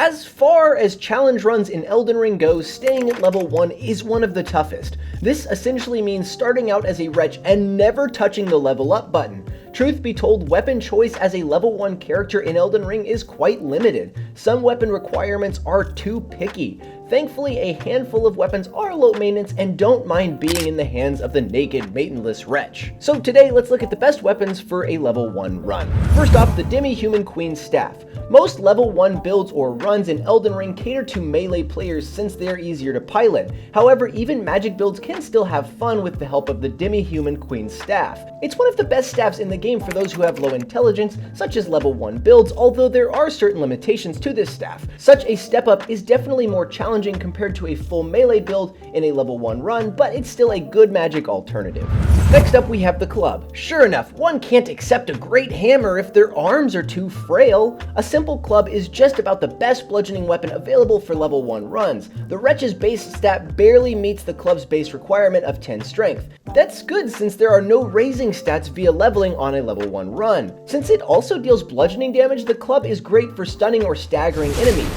As far as challenge runs in Elden Ring goes, staying at level 1 is one of the toughest. This essentially means starting out as a wretch and never touching the level up button. Truth be told, weapon choice as a level 1 character in Elden Ring is quite limited. Some weapon requirements are too picky. Thankfully, a handful of weapons are low maintenance and don't mind being in the hands of the naked, mateless wretch. So today, let's look at the best weapons for a level 1 run. First off, the Demi-Human Queen's Staff. Most level 1 builds or runs in Elden Ring cater to melee players since they're easier to pilot. However, even magic builds can still have fun with the help of the Demi-Human Queen's Staff. It's one of the best staffs in the game for those who have low intelligence, such as level 1 builds, although there are certain limitations to this staff. Such a step up is definitely more challenging compared to a full melee build in a level 1 run, but it's still a good magic alternative. Next up, we have the club. Sure enough, one can't accept a great hammer if their arms are too frail. A simple club is just about the best bludgeoning weapon available for level 1 runs. The wretch's base stat barely meets the club's base requirement of 10 strength. That's good since there are no raising stats via leveling on a level 1 run. Since it also deals bludgeoning damage, the club is great for stunning or staggering enemies.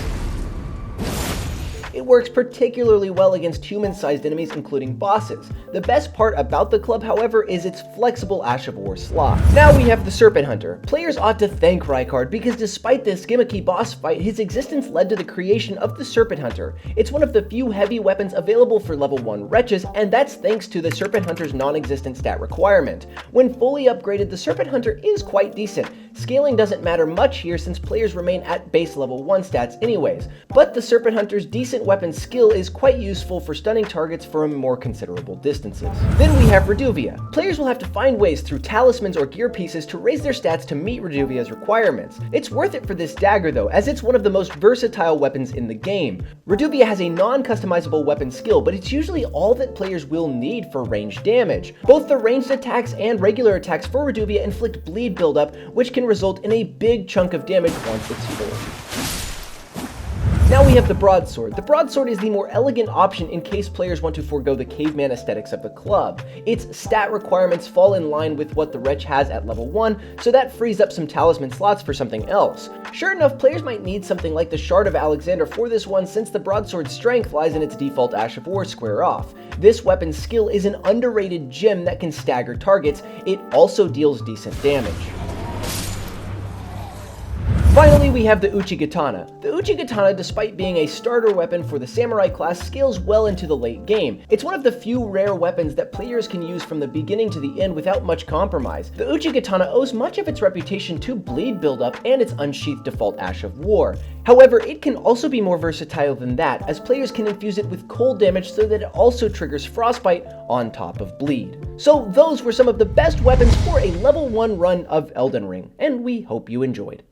It works particularly well against human-sized enemies, including bosses. The best part about the club, however, is its flexible Ash of War slot. Now we have the Serpent Hunter. Players ought to thank Rykard because despite this gimmicky boss fight, his existence led to the creation of the Serpent Hunter. It's one of the few heavy weapons available for level 1 wretches, and that's thanks to the Serpent Hunter's non-existent stat requirement. When fully upgraded, the Serpent Hunter is quite decent. Scaling doesn't matter much here since players remain at base level 1 stats anyways, but the Serpent Hunter's decent weapon skill is quite useful for stunning targets from more considerable distances. Then we have Reduvia. Players will have to find ways through talismans or gear pieces to raise their stats to meet Reduvia's requirements. It's worth it for this dagger though, as it's one of the most versatile weapons in the game. Reduvia has a non-customizable weapon skill, but it's usually all that players will need for ranged damage. Both the ranged attacks and regular attacks for Reduvia inflict bleed buildup, which can result in a big chunk of damage once it's full. Now we have the Broadsword. The Broadsword is the more elegant option in case players want to forego the caveman aesthetics of the club. Its stat requirements fall in line with what the wretch has at level 1, so that frees up some talisman slots for something else. Sure enough, players might need something like the Shard of Alexander for this one since the Broadsword's strength lies in its default Ash of War square off. This weapon's skill is an underrated gem that can stagger targets. It also deals decent damage. Finally, we have the Uchigatana. The Uchigatana, despite being a starter weapon for the samurai class, scales well into the late game. It's one of the few rare weapons that players can use from the beginning to the end without much compromise. The Uchigatana owes much of its reputation to bleed buildup and its unsheathed default Ash of War. However, it can also be more versatile than that, as players can infuse it with cold damage so that it also triggers frostbite on top of bleed. So those were some of the best weapons for a level 1 run of Elden Ring, and we hope you enjoyed.